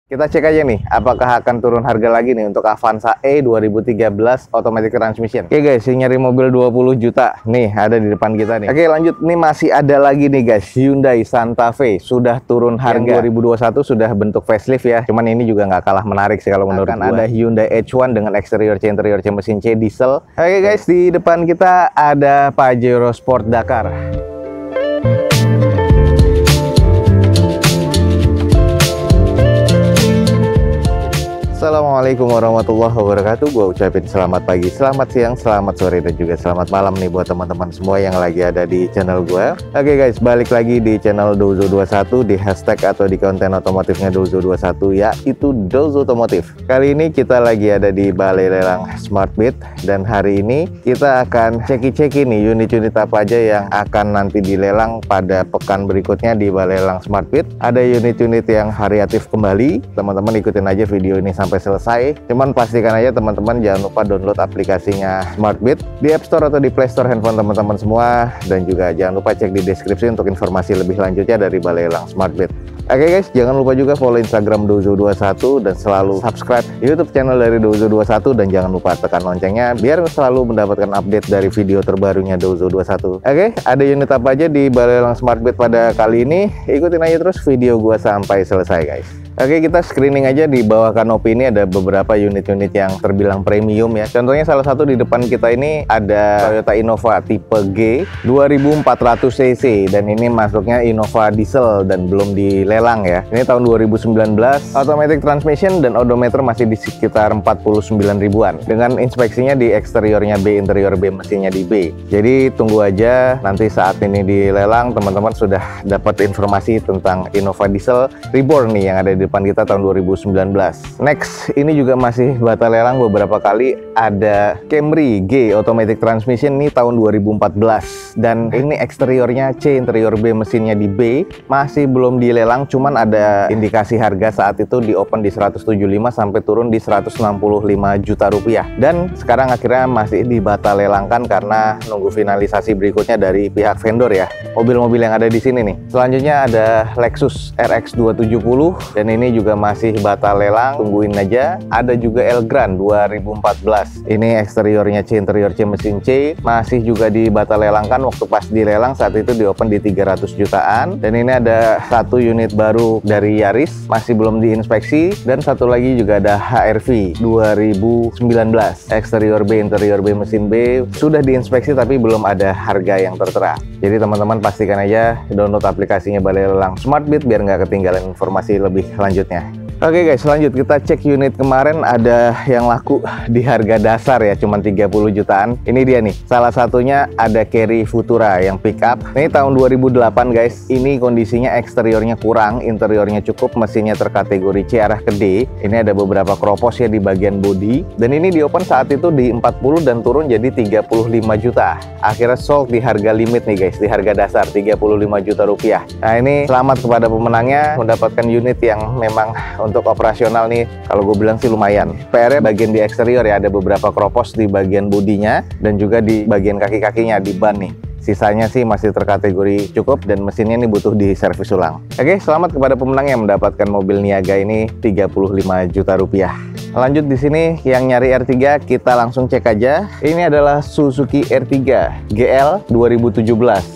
Kita cek aja nih, apakah akan turun harga lagi nih untuk Avanza E 2013 Automatic Transmission. Oke guys, yang nyari mobil 20 juta, nih ada di depan kita nih. Oke lanjut, nih masih ada lagi nih guys, Hyundai Santa Fe. Sudah turun harga, 2021 sudah bentuk facelift ya. Cuman ini juga nggak kalah menarik sih kalau menurut gua. Ada Hyundai H1 dengan eksterior C, interior C, mesin C, diesel. Oke guys, di depan kita ada Pajero Sport Dakar. Assalamualaikum warahmatullahi wabarakatuh. Gue ucapin selamat pagi, selamat siang, selamat sore, dan juga selamat malam nih buat teman-teman semua yang lagi ada di channel gue. Oke guys, balik lagi di channel Dozo21, di hashtag atau di konten otomotifnya Dozo21, yaitu Dozo Otomotif. Kali ini kita lagi ada di Balai Lelang Smartbit, dan hari ini kita akan ceki-ceki nih unit-unit apa aja yang akan nanti dilelang pada pekan berikutnya di Balai Lelang Smartbit. Ada unit-unit yang variatif kembali, teman-teman ikutin aja video ini sampai selesai. Cuman pastikan aja teman-teman jangan lupa download aplikasinya Smartbit di App Store atau di Play Store handphone teman-teman semua, dan juga jangan lupa cek di deskripsi untuk informasi lebih lanjutnya dari Balai Lelang Smartbit. Oke guys, jangan lupa juga follow Instagram Dozo21 dan selalu subscribe YouTube channel dari Dozo21, dan jangan lupa tekan loncengnya biar selalu mendapatkan update dari video terbarunya Dozo21. Oke, ada unit apa aja di Balai Lelang Smartbit pada kali ini? Ikutin aja terus video gua sampai selesai guys. Oke, kita screening aja di bawah kanopi ini ada beberapa unit-unit yang terbilang premium ya. Contohnya salah satu di depan kita ini ada Toyota Innova tipe G 2400 cc, dan ini masuknya Innova diesel dan belum dilelang ya. Ini tahun 2019, automatic transmission dan odometer masih di sekitar 49 ribuan. Dengan inspeksinya di eksteriornya B, interior B, mesinnya di B. Jadi tunggu aja, nanti saat ini dilelang teman-teman sudah dapat informasi tentang Innova diesel reborn nih yang ada di depan kita tahun 2019. Next, ini juga masih batal lelang beberapa kali, ada Camry G automatic transmission nih tahun 2014, dan ini eksteriornya C, interior B, mesinnya di B, masih belum dilelang. Cuman ada indikasi harga saat itu di open di 175 sampai turun di 165 juta rupiah, dan sekarang akhirnya masih dibatal lelangkan karena nunggu finalisasi berikutnya dari pihak vendor ya. Mobil-mobil yang ada di sini nih, selanjutnya ada Lexus RX 270, dan ini juga masih batal lelang, tungguin aja. Ada juga Elgrand 2014, ini eksteriornya C, interior C, mesin C, masih juga dibatal lelangkan. Waktu pas dilelang saat itu di open di 300 jutaan, dan ini ada satu unit baru dari Yaris, masih belum diinspeksi, dan satu lagi juga ada HR-V 2019, eksterior B, interior B, mesin B, sudah diinspeksi tapi belum ada harga yang tertera. Jadi teman-teman pastikan aja download aplikasinya Balai Lelang Smartbit biar nggak ketinggalan informasi lebih lanjutnya. Oke guys, lanjut kita cek unit kemarin. Ada yang laku di harga dasar ya, cuman 30 jutaan. Ini dia nih, salah satunya ada Carry Futura yang pick up. Ini tahun 2008 guys. Ini kondisinya eksteriornya kurang, interiornya cukup, mesinnya terkategori C arah ke D. Ini ada beberapa kropos ya di bagian bodi, dan ini di open saat itu di 40 dan turun jadi 35 juta. Akhirnya sold di harga limit nih guys, di harga dasar 35 juta rupiah. Nah ini selamat kepada pemenangnya, mendapatkan unit yang memang untuk operasional nih, kalau gue bilang sih lumayan. PR-nya bagian di eksterior ya, ada beberapa kropos di bagian bodinya dan juga di bagian kaki-kakinya di ban nih. Sisanya sih masih terkategori cukup, dan mesinnya ini butuh di servis ulang. Oke, selamat kepada pemenang yang mendapatkan mobil Niaga ini 35 juta rupiah. Lanjut di sini yang nyari R3, kita langsung cek aja. Ini adalah Suzuki R3 GL 2017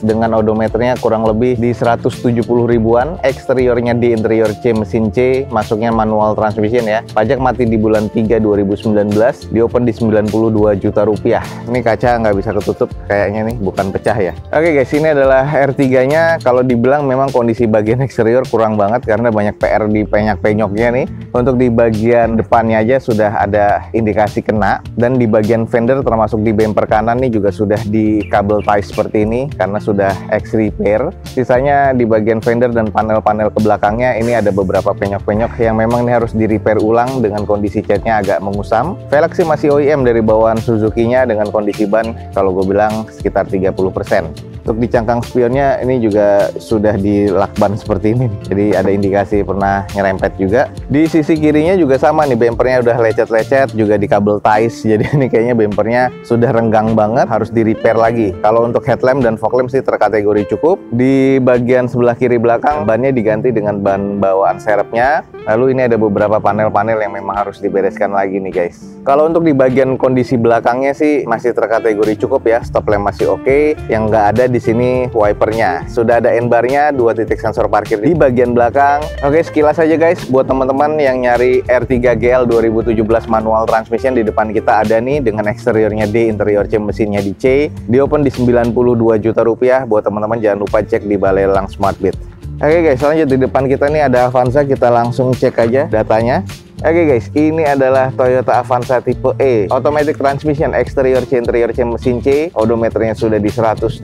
dengan odometernya kurang lebih di 170 ribuan, eksteriornya di interior C, mesin C, masuknya manual transmission ya. Pajak mati di bulan 3 2019, di open di 92 juta rupiah. Ini kaca nggak bisa ketutup kayaknya nih, bukan pecah ya. Oke guys, ini adalah R3-nya. Kalau dibilang memang kondisi bagian eksterior kurang banget karena banyak PR di penyak-penyoknya nih. Untuk di bagian depannya aja sudah ada indikasi kena, dan di bagian fender termasuk di bumper kanan nih juga sudah di kabel tie seperti ini karena sudah ex repair. Sisanya di bagian fender dan panel-panel ke belakangnya ini ada beberapa penyok-penyok yang memang ini harus di repair ulang dengan kondisi catnya agak mengusam. Velg sih masih OEM dari bawaan Suzuki-nya dengan kondisi ban kalau gue bilang sekitar 30%. Untuk di cangkang spionnya ini juga sudah di lakban seperti ini, jadi ada indikasi pernah nyerempet juga. Di sisi kirinya juga sama nih, bumpernya bempernya udah lecet-lecet, juga di kabel ties. Jadi ini kayaknya bempernya sudah renggang banget, harus di repair lagi. Kalau untuk headlamp dan fog lamp sih terkategori cukup. Di bagian sebelah kiri belakang, bannya diganti dengan ban bawaan serepnya. Lalu ini ada beberapa panel-panel yang memang harus dibereskan lagi nih guys. Kalau untuk di bagian kondisi belakangnya sih masih terkategori cukup ya. Stop lamp masih oke. Yang nggak ada di sini wipernya. Sudah ada N-bar-nya, 2 titik sensor parkir di bagian belakang. Oke, sekilas aja guys buat teman-teman yang nyari R3 GL 2017 manual transmission. Di depan kita ada nih dengan eksteriornya D, interior C, mesinnya di C. Di open di 92 juta rupiah. Buat teman-teman jangan lupa cek di Balai Lelang Smartbit. Oke guys, lanjut di depan kita nih ada Avanza, kita langsung cek aja datanya. Oke guys, ini adalah Toyota Avanza tipe E, automatic transmission, eksterior C, interior C, mesin C. Odometernya sudah di 180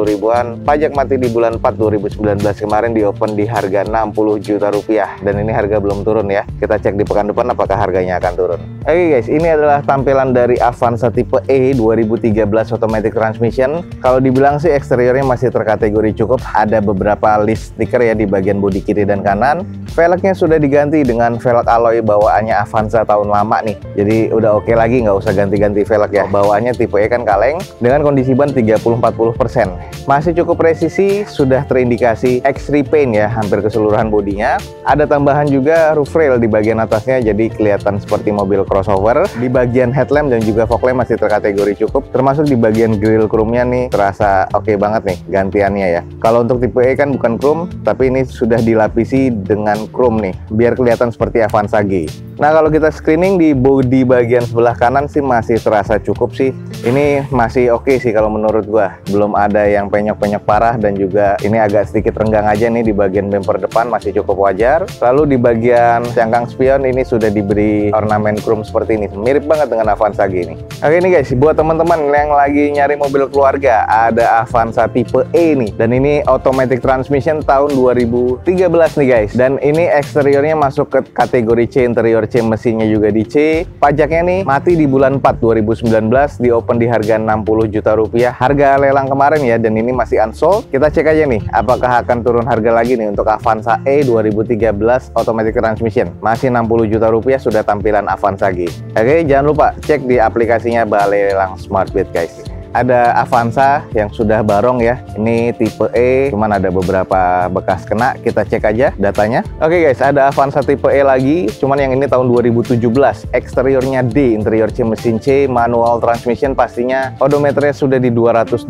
ribuan. Pajak mati di bulan 4 2019 kemarin, di open di harga 60 juta rupiah. Dan ini harga belum turun ya. Kita cek di pekan depan apakah harganya akan turun. Oke guys, ini adalah tampilan dari Avanza tipe E 2013 automatic transmission. Kalau dibilang sih eksteriornya masih terkategori cukup. Ada beberapa list stiker ya di bagian bodi kiri dan kanan. Velgnya sudah diganti dengan velg alloy bawaannya Avanza tahun lama nih. Jadi udah oke lagi, nggak usah ganti-ganti velg ya. Bawaannya tipe E kan kaleng dengan kondisi ban 30-40%. Masih cukup presisi, sudah terindikasi X-Repaint ya hampir keseluruhan bodinya. Ada tambahan juga roof rail di bagian atasnya, jadi kelihatan seperti mobil crossover. Di bagian headlamp dan juga fog lamp masih terkategori cukup. Termasuk di bagian grill chrome-nya nih terasa oke banget nih gantiannya ya. Kalau untuk tipe E kan bukan chrome, tapi ini sudah dilapisi dengan chrome nih, biar kelihatan seperti Avanza G. Nah kalau kita screening di bodi bagian sebelah kanan sih masih terasa cukup sih. Ini masih oke sih kalau menurut gua. Belum ada yang penyok-penyok parah, dan juga ini agak sedikit renggang aja nih di bagian bumper depan, masih cukup wajar. Lalu di bagian cangkang spion ini sudah diberi ornamen chrome seperti ini. Mirip banget dengan Avanza G ini. Oke nih guys, buat teman-teman yang lagi nyari mobil keluarga, ada Avanza tipe E nih. Dan ini automatic transmission tahun 2013 nih guys. Dan ini eksteriornya masuk ke kategori C, interior C, mesinnya juga di C. Pajaknya nih mati di bulan 4 2019, di open di harga 60 juta rupiah. Harga lelang kemarin ya, dan ini masih unsold. Kita cek aja nih apakah akan turun harga lagi nih untuk Avanza E 2013 automatic transmission. Masih 60 juta rupiah, sudah tampilan Avanza G. Oke, jangan lupa cek di aplikasinya Balai Lelang Smartbit guys. Ada Avanza yang sudah barong ya. Ini tipe E, cuman ada beberapa bekas kena. Kita cek aja datanya. Oke guys, ada Avanza tipe E lagi, cuman yang ini tahun 2017. Eksteriornya D, interior C, mesin C, manual transmission pastinya. Odometernya sudah di 220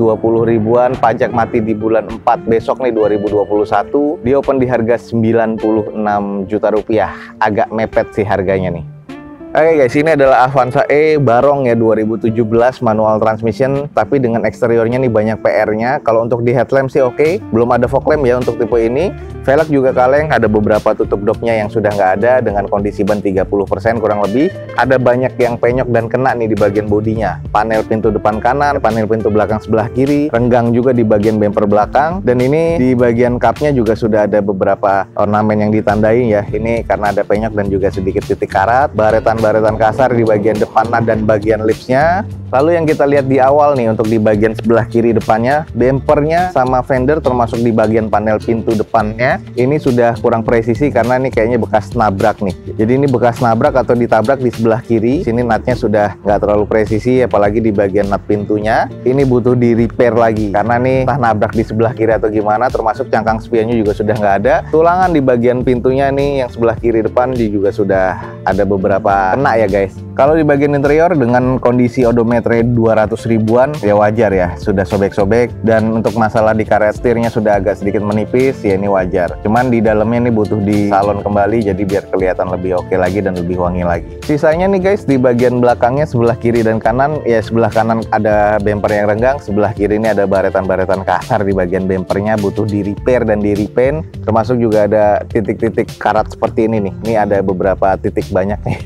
ribuan. Pajak mati di bulan 4 besok nih 2021. Di open di harga 96 juta rupiah. Agak mepet sih harganya nih. Oke guys, ini adalah Avanza E barong ya 2017 manual transmission, tapi dengan eksteriornya nih banyak PR-nya. Kalau untuk di headlamp sih oke, belum ada fog lamp ya untuk tipe ini. Velg juga kaleng, ada beberapa tutup dopnya yang sudah nggak ada dengan kondisi ban 30% kurang lebih. Ada banyak yang penyok dan kena nih di bagian bodinya. Panel pintu depan kanan, panel pintu belakang sebelah kiri, renggang juga di bagian bumper belakang. Dan ini di bagian cupnya juga sudah ada beberapa ornamen yang ditandai ya. Ini karena ada penyok dan juga sedikit titik karat. Baretan kasar di bagian depan dan bagian lipsnya. Lalu yang kita lihat di awal nih untuk di bagian sebelah kiri depannya, bempernya sama fender termasuk di bagian panel pintu depannya ini sudah kurang presisi karena ini kayaknya bekas nabrak nih. Jadi ini bekas nabrak atau ditabrak di sebelah kiri. Sini nutnya sudah nggak terlalu presisi, apalagi di bagian nut pintunya. Ini butuh di repair lagi karena nih entah nabrak di sebelah kiri atau gimana. Termasuk cangkang spionnya juga sudah nggak ada. Tulangan di bagian pintunya nih yang sebelah kiri depan juga sudah ada beberapa kena ya guys. Kalau di bagian interior dengan kondisi odometer 200 ribuan ya wajar ya, sudah sobek-sobek. Dan untuk masalah di karet setirnya sudah agak sedikit menipis ya, ini wajar. Cuman di dalamnya ini butuh di salon kembali, jadi biar kelihatan lebih oke lagi dan lebih wangi lagi. Sisanya nih guys, di bagian belakangnya sebelah kiri dan kanan ya, sebelah kanan ada bumper yang renggang, sebelah kiri ini ada baretan-baretan kasar di bagian bumpernya, butuh di repair dan di repaint. Termasuk juga ada titik-titik karat seperti ini nih. Ini ada beberapa titik banyak nih,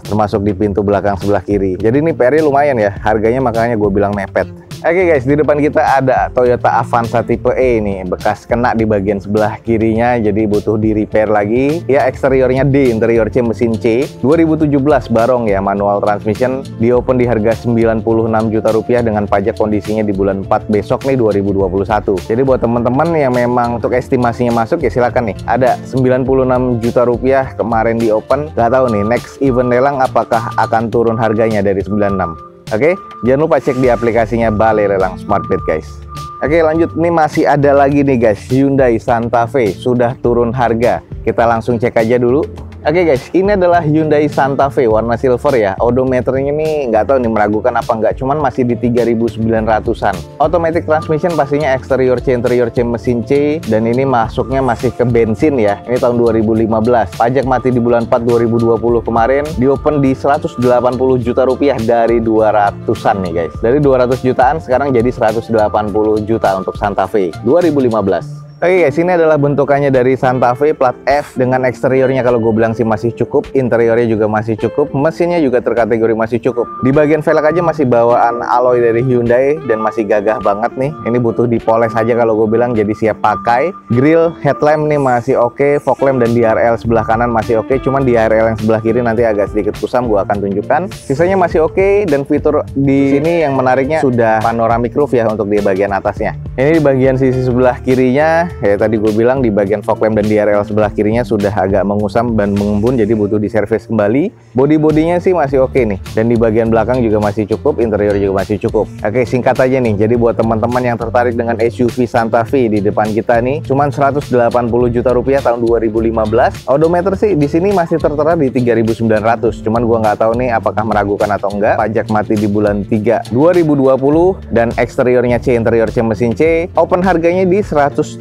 termasuk di pintu belakang sebelah kiri. Jadi ini PR-nya lumayan ya, harganya makanya gue bilang mepet. Oke guys, di depan kita ada Toyota Avanza tipe E nih, bekas kena di bagian sebelah kirinya, jadi butuh di repair lagi. Ya, eksteriornya D, interior C, mesin C. 2017 Barong ya, manual transmission. Di open di harga 96 juta rupiah dengan pajak kondisinya di bulan 4 besok nih 2021. Jadi buat teman-teman yang memang untuk estimasinya masuk ya silakan nih. Ada 96 juta rupiah kemarin di open. Gak tahu nih next event lelang apakah akan turun harganya dari 96. Oke, jangan lupa cek di aplikasinya Balai Lelang Smartbit guys. Oke, lanjut, ini masih ada lagi nih guys, Hyundai Santa Fe sudah turun harga. Kita langsung cek aja dulu. Oke guys, ini adalah Hyundai Santa Fe warna silver ya. Odometernya nih nggak tahu nih meragukan apa nggak, cuman masih di 3.900-an. Automatic transmission pastinya, eksterior C, interior C, mesin C, dan ini masuknya masih ke bensin ya. Ini tahun 2015. Pajak mati di bulan 4 2020 kemarin. Di open di 180 juta rupiah dari 200-an nih guys. Dari 200 jutaan sekarang jadi 180 juta untuk Santa Fe 2015. Oke guys, ini adalah bentukannya dari Santa Fe plat F dengan eksteriornya kalau gue bilang sih masih cukup, interiornya juga masih cukup, mesinnya juga terkategori masih cukup. Di bagian velg aja masih bawaan alloy dari Hyundai dan masih gagah banget nih. Ini butuh dipoles aja kalau gue bilang, jadi siap pakai. Grill, headlamp nih masih oke, fog lamp dan DRL sebelah kanan masih oke, cuman DRL yang sebelah kiri nanti agak sedikit kusam, gue akan tunjukkan. Sisanya masih oke, dan fitur di sini yang menariknya sudah panoramic roof ya untuk di bagian atasnya. Ini di bagian sisi sebelah kirinya, ya tadi gue bilang di bagian fog lamp dan DRL sebelah kirinya sudah agak mengusam dan mengembun, jadi butuh diservis kembali. Bodi-bodinya sih masih oke nih, dan di bagian belakang juga masih cukup, interior juga masih cukup. Oke, singkat aja nih, jadi buat teman-teman yang tertarik dengan SUV Santa Fe di depan kita nih, cuman 180 juta rupiah tahun 2015. Odometer sih di sini masih tertera di 3.900, cuman gue nggak tahu nih apakah meragukan atau enggak. Pajak mati di bulan 3 2020 dan eksteriornya C, interior C, mesin C. Open harganya di 180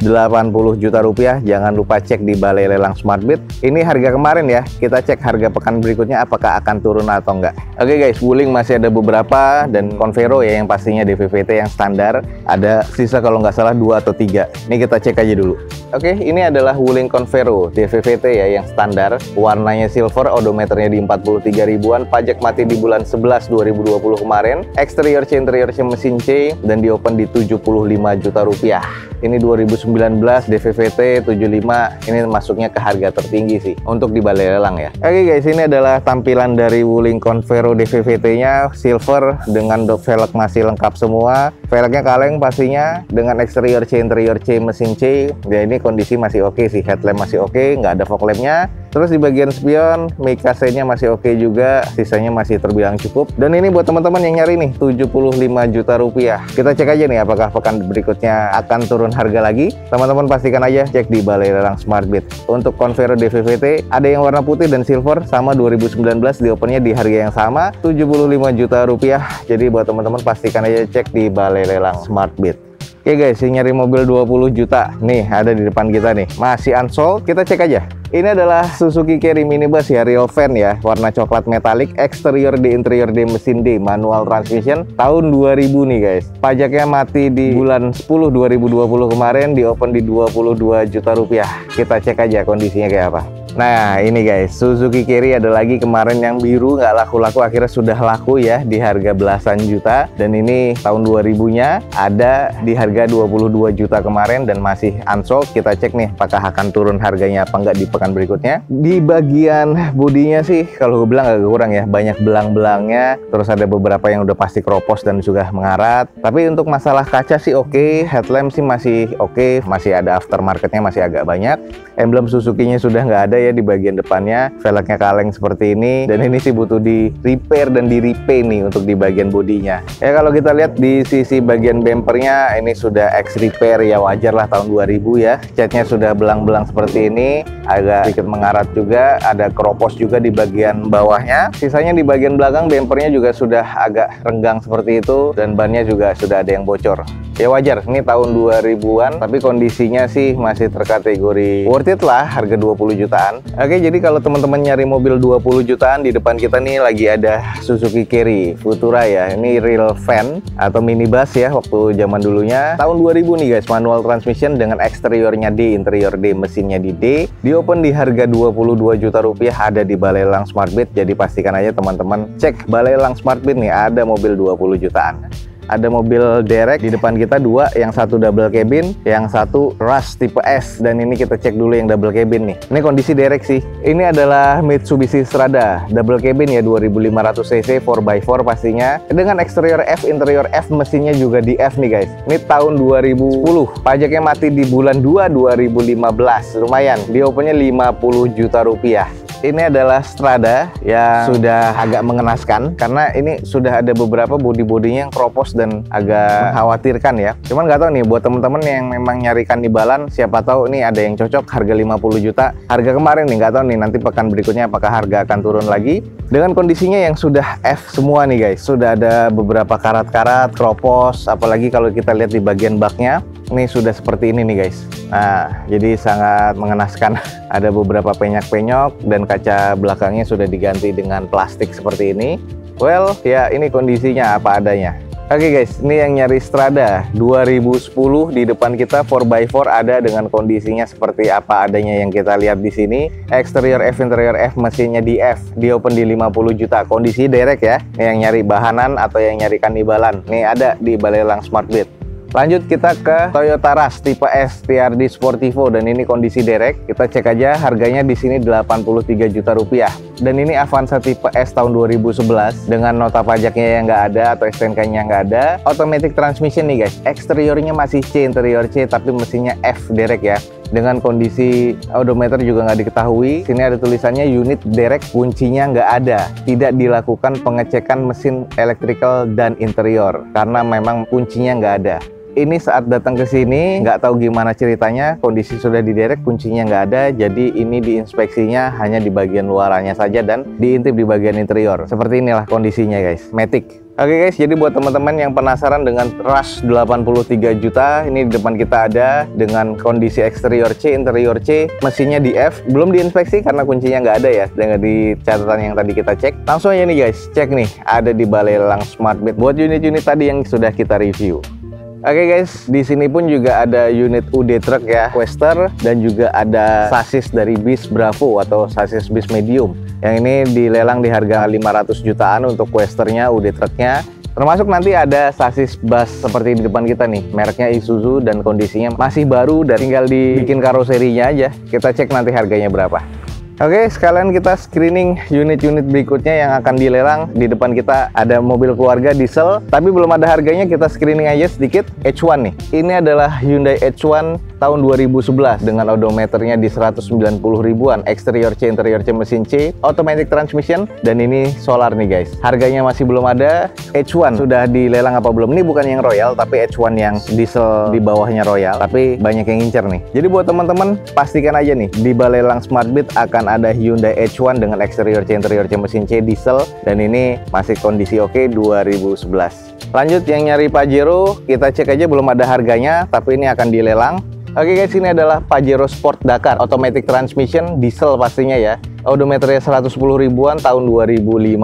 juta rupiah. Jangan lupa cek di Balai Lelang Smartbit. Ini harga kemarin ya. Kita cek harga pekan berikutnya apakah akan turun atau enggak. Oke guys, Wuling masih ada beberapa, dan Convero ya yang pastinya DVVT yang standar. Ada sisa kalau nggak salah 2 atau 3. Ini kita cek aja dulu. Oke, ini adalah Wuling Convero DVVT ya yang standar. Warnanya silver, odometernya di 43 ribuan. Pajak mati di bulan 11 2020 kemarin. Eksterior C, interior C, mesin C, dan di open di 75 juta rupiah. Ini 2019 DVVT 75, ini masuknya ke harga tertinggi sih untuk di Balai Lelang ya. Oke guys, ini adalah tampilan dari Wuling Convero DVVT-nya, silver dengan velg masih lengkap semua. Velgnya kaleng pastinya, dengan eksterior C, interior C, mesin C. Ya ini kondisi masih oke sih, headlamp masih oke, nggak ada fog lamp-nya. Terus di bagian spion, mic AC-nya masih oke juga, sisanya masih terbilang cukup. Dan ini buat teman-teman yang nyari nih, 75 juta rupiah. Kita cek aja nih apakah pekan berikutnya akan turun harga lagi. Teman-teman pastikan aja cek di Balai Lelang Smartbit. Untuk Convero DVVT, ada yang warna putih dan silver, sama 2019 di opennya di harga yang sama, 75 juta rupiah. Jadi buat teman-teman pastikan aja cek di Balai Lelang Smartbit. Oke guys, yang nyari mobil 20 juta, nih ada di depan kita nih, masih unsold, kita cek aja. Ini adalah Suzuki Carry minibus ya, real van ya, warna coklat metalik, eksterior D, interior D, mesin D, manual transmission, tahun 2000 nih guys. Pajaknya mati di bulan 10 2020 kemarin, di open di 22 juta rupiah. Kita cek aja kondisinya kayak apa. Nah ini guys, Suzuki Carry ada lagi kemarin yang biru nggak laku-laku, akhirnya sudah laku ya di harga belasan juta. Dan ini tahun 2000-nya ada di harga 22 juta kemarin dan masih unsold. Kita cek nih apakah akan turun harganya apa enggak di pekan berikutnya. Di bagian bodinya sih kalau gue bilang agak kurang ya, banyak belang-belangnya. Terus ada beberapa yang udah pasti keropos dan sudah mengarat. Tapi untuk masalah kaca sih oke, headlamp sih masih oke, masih ada aftermarketnya masih agak banyak. Emblem Suzuki-nya sudah nggak ada ya di bagian depannya, velgnya kaleng seperti ini, dan ini sih butuh di repair dan di repaint nih untuk di bagian bodinya. Ya kalau kita lihat di sisi bagian bempernya ini sudah ex repair ya, wajar lah tahun 2000 ya. Catnya sudah belang-belang seperti ini, agak sedikit mengarat juga, ada keropos juga di bagian bawahnya. Sisanya di bagian belakang bempernya juga sudah agak renggang seperti itu, dan bannya juga sudah ada yang bocor. Ya wajar, ini tahun 2000-an, tapi kondisinya sih masih terkategori worth it lah, harga 20 jutaan. Oke, jadi kalau teman-teman nyari mobil 20 jutaan, di depan kita nih lagi ada Suzuki Carry Futura ya. Ini real van atau minibus ya, waktu zaman dulunya. Tahun 2000 nih guys, manual transmission dengan eksteriornya D, interior D, mesinnya di D. Di open di harga 22 juta rupiah, ada di Balai Lelang Smartbit. Jadi pastikan aja teman-teman cek Balai Lelang Smartbit nih, ada mobil 20 jutaan. Ada mobil derek di depan kita dua, yang satu double cabin, yang satu Rush tipe S. Dan ini kita cek dulu yang double cabin nih. Ini kondisi derek sih. Ini adalah Mitsubishi Strada double cabin ya, 2500 cc 4x4 pastinya. Dengan eksterior F, interior F, mesinnya juga di F nih guys. Ini tahun 2010. Pajaknya mati di bulan 2 2015. Lumayan. Di opennya 50 juta rupiah. Ini adalah Strada yang sudah agak mengenaskan karena ini sudah ada beberapa bodi-bodinya yang kropos dan agak mengkhawatirkan ya. Cuman nggak tahu nih buat temen-temen yang memang nyari kannibalan, siapa tahu ini ada yang cocok harga 50 juta. Harga kemarin nih, nggak tahu nih nanti pekan berikutnya apakah harga akan turun lagi. Dengan kondisinya yang sudah F semua nih guys. Sudah ada beberapa karat-karat, kropos, apalagi kalau kita lihat di bagian baknya. Ini sudah seperti ini nih guys. Nah, jadi sangat mengenaskan. Ada beberapa penyok-penyok dan kaca belakangnya sudah diganti dengan plastik seperti ini. Well, ya ini kondisinya apa adanya. Oke guys, ini yang nyari Strada 2010 di depan kita 4x4 ada dengan kondisinya seperti apa adanya yang kita lihat di sini. Eksterior F, interior F, mesinnya di F, di open di 50 juta. Kondisi derek ya. Yang nyari bahanan atau yang nyari kannibalan. Nih ada di Balai Lelang Smart Beat. Lanjut kita ke Toyota Rush tipe S TRD Sportivo dan ini kondisi derek. Kita cek aja harganya di sini 83 juta rupiah. Dan ini Avanza tipe S tahun 2011 dengan nota pajaknya yang nggak ada atau STNK-nya nggak ada. Automatic transmission nih guys. Eksteriornya masih C, interior C, tapi mesinnya F derek ya. Dengan kondisi odometer juga nggak diketahui. Sini ada tulisannya unit derek kuncinya nggak ada. Tidak dilakukan pengecekan mesin electrical dan interior karena memang kuncinya nggak ada. Ini saat datang ke sini nggak tahu gimana ceritanya, kondisi sudah diderek, kuncinya nggak ada, jadi ini diinspeksinya hanya di bagian luarannya saja dan diintip di bagian interior. Seperti inilah kondisinya guys, Matic. Oke guys, jadi buat teman-teman yang penasaran dengan Rush 83 juta, ini di depan kita ada dengan kondisi eksterior C, interior C, mesinnya di F, belum diinspeksi karena kuncinya nggak ada ya, dengan di catatan yang tadi kita cek. Langsung aja nih guys, cek nih, ada di Balai Lelang Smart Beat buat unit-unit tadi yang sudah kita review. Oke guys, di sini pun juga ada unit UD Truck ya, Quester, dan juga ada sasis dari bis Bravo atau sasis bis medium. Yang ini dilelang di harga 500 jutaan untuk Questernya, UD Trucknya. Termasuk nanti ada sasis bus seperti di depan kita nih, mereknya Isuzu dan kondisinya masih baru dan tinggal dibikin karoserinya aja. Kita cek nanti harganya berapa. Oke, sekalian kita screening unit-unit berikutnya yang akan dilelang. Di depan kita ada mobil keluarga diesel, tapi belum ada harganya, kita screening aja sedikit. H1 nih, ini adalah Hyundai H1 tahun 2011 dengan odometernya di 190 ribuan, eksterior C, interior C, mesin C, automatic transmission, dan ini solar nih guys. Harganya masih belum ada. H1 sudah dilelang apa belum? Ini bukan yang Royal, tapi H1 yang diesel di bawahnya Royal, tapi banyak yang ngincer nih. Jadi buat teman-teman, pastikan aja nih, di Balai Lelang Smart Beat akan ada Hyundai H1 dengan eksterior C, interior C, mesin C, diesel, dan ini masih kondisi oke 2011. Lanjut yang nyari Pajero, kita cek aja belum ada harganya, tapi ini akan dilelang. Oke guys, ini adalah Pajero Sport Dakar, automatic transmission, diesel pastinya ya. Odometernya 110 ribuan tahun 2015.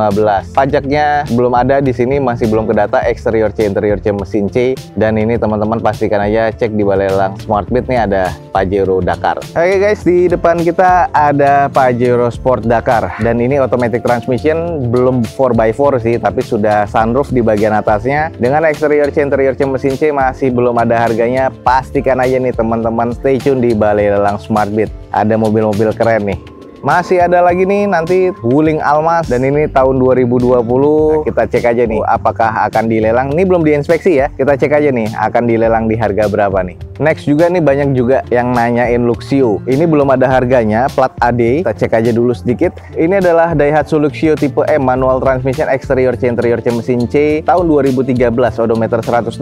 Pajaknya belum ada di sini, masih belum kedata. Eksterior C, interior C, mesin C. Dan ini teman-teman pastikan aja cek di Balai Lelang Smart Beat nih ada Pajero Dakar. Oke guys, di depan kita ada Pajero Sport Dakar. Dan ini automatic transmission, belum 4x4 sih, tapi sudah sunroof di bagian atasnya. Dengan eksterior C, interior C, mesin C masih belum ada harganya. Pastikan aja nih teman-teman stay tune di Balai Lelang Smart Beat. Ada mobil-mobil keren nih. Masih ada lagi nih nanti Wuling Almas, dan ini tahun 2020. Kita cek aja nih apakah akan dilelang. Ini belum diinspeksi ya, kita cek aja nih akan dilelang di harga berapa nih. Next juga nih banyak juga yang nanyain Luxio. Ini belum ada harganya, plat AD. Kita cek aja dulu sedikit. Ini adalah Daihatsu Luxio tipe M, manual transmission, eksterior C, interior C, mesin C, tahun 2013, odometer 168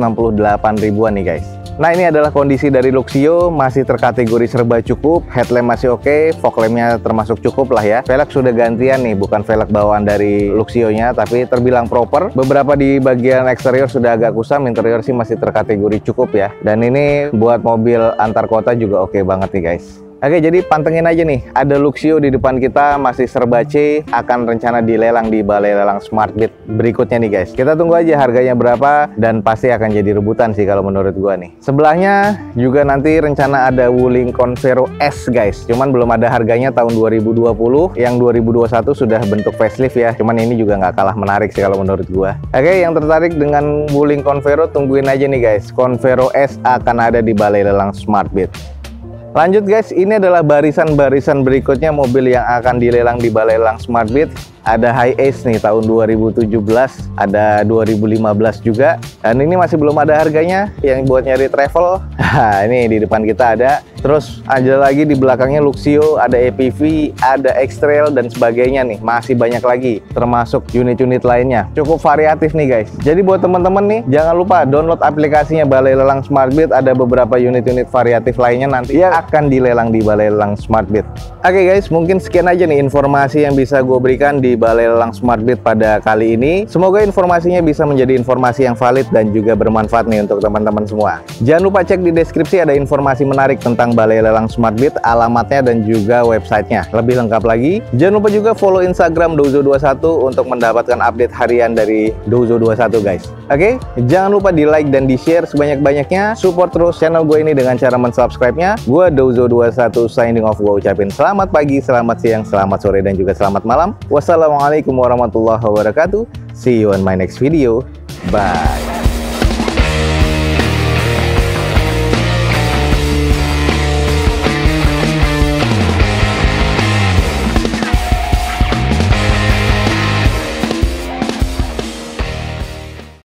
ribuan nih guys. Nah, ini adalah kondisi dari Luxio, masih terkategori serba cukup, headlamp masih oke, fog lampnya termasuk cukup lah ya. Velg sudah gantian nih, bukan velg bawaan dari Luxio-nya, tapi terbilang proper. Beberapa di bagian eksterior sudah agak kusam, interior sih masih terkategori cukup ya. Dan ini buat mobil antar kota juga oke banget nih guys. Oke, jadi pantengin aja nih, ada Luxio di depan kita, masih serba C, akan rencana dilelang di Balai Lelang Smartbit berikutnya nih guys. Kita tunggu aja harganya berapa, dan pasti akan jadi rebutan sih kalau menurut gua nih. Sebelahnya juga nanti rencana ada Wuling Convero S guys, cuman belum ada harganya tahun 2020, yang 2021 sudah bentuk facelift ya, cuman ini juga nggak kalah menarik sih kalau menurut gua. Oke, yang tertarik dengan Wuling Convero, tungguin aja nih guys, Convero S akan ada di Balai Lelang Smartbit. Lanjut guys, ini adalah barisan-barisan berikutnya mobil yang akan dilelang di Balai Lelang Smartbit. Ada Hiace nih tahun 2017, ada 2015 juga, dan ini masih belum ada harganya. Yang buat nyari travel, ini di depan kita ada. Terus ada lagi di belakangnya Luxio, ada EPV, ada X-Trail dan sebagainya nih. Masih banyak lagi, termasuk unit-unit lainnya. Cukup variatif nih guys. Jadi buat teman-teman nih, jangan lupa download aplikasinya Balai Lelang Smartbit. Ada beberapa unit-unit variatif lainnya nanti yang akan dilelang di Balai Lelang Smartbit. Oke guys, mungkin sekian aja nih informasi yang bisa gue berikan di Balai Lelang Smartbit pada kali ini. Semoga informasinya bisa menjadi informasi yang valid dan juga bermanfaat nih untuk teman-teman semua. Jangan lupa cek di deskripsi, ada informasi menarik tentang Balai Lelang Smartbit, alamatnya dan juga websitenya. Lebih lengkap lagi, jangan lupa juga follow Instagram Dozo21 untuk mendapatkan update harian dari Dozo21 guys. Oke, jangan lupa di like dan di share sebanyak-banyaknya. Support terus channel gue ini dengan cara mensubscribe-nya. Gue Dozo21 signing off. Gue ucapin selamat pagi, selamat siang, selamat sore, dan juga selamat malam. Wassalamualaikum warahmatullahi wabarakatuh. See you on my next video. Bye.